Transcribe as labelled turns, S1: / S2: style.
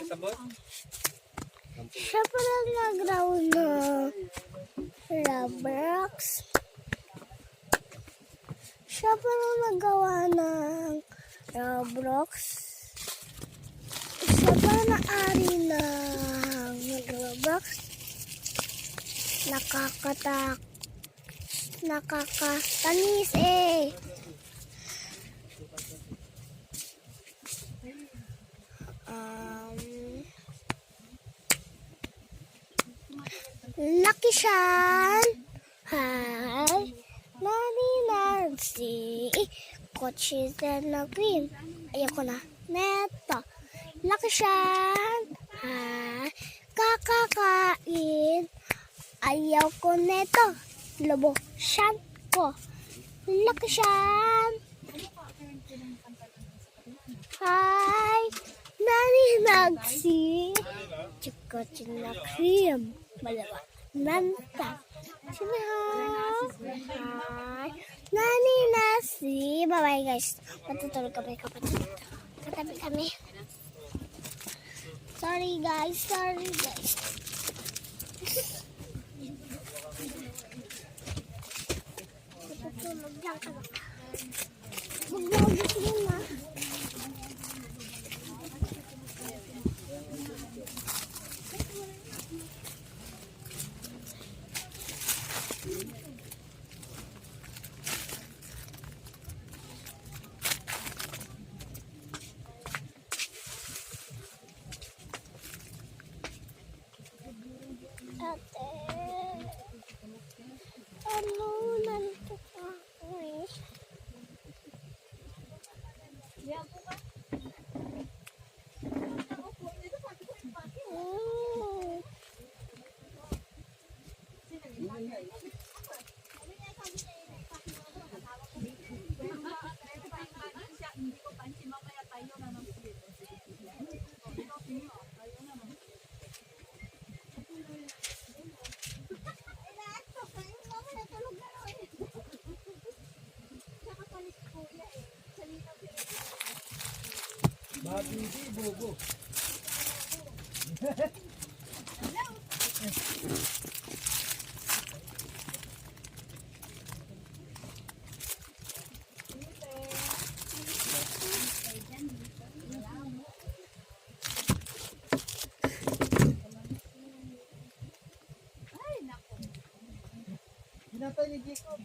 S1: Siya pala nag-raw ng Roblox. Siya pala nagawa ng Roblox. Siya pala na-ari ng Roblox. Nakakatanis eh. Lucky Sean. Hi. Nani Nancy. Coaches and the green. Ayoko na. Neto. Lucky Sean. Hi. Kakakain. Ayaw ko neto. Lobo. Sean ko. Lucky Sean. Hi. Nani Nancy. Coaches and the cream. Malawa. Nanta. Sino? Hi. Nani Nasi. Bye-bye guys. Matutulog kami kapatid. Katabi kami. Sorry guys. Matutulog lang kami. Mag-vlog din na. Ate, ano nandito pa ako eh.
S2: Hindi, bobo. Pinatay ni Jacob.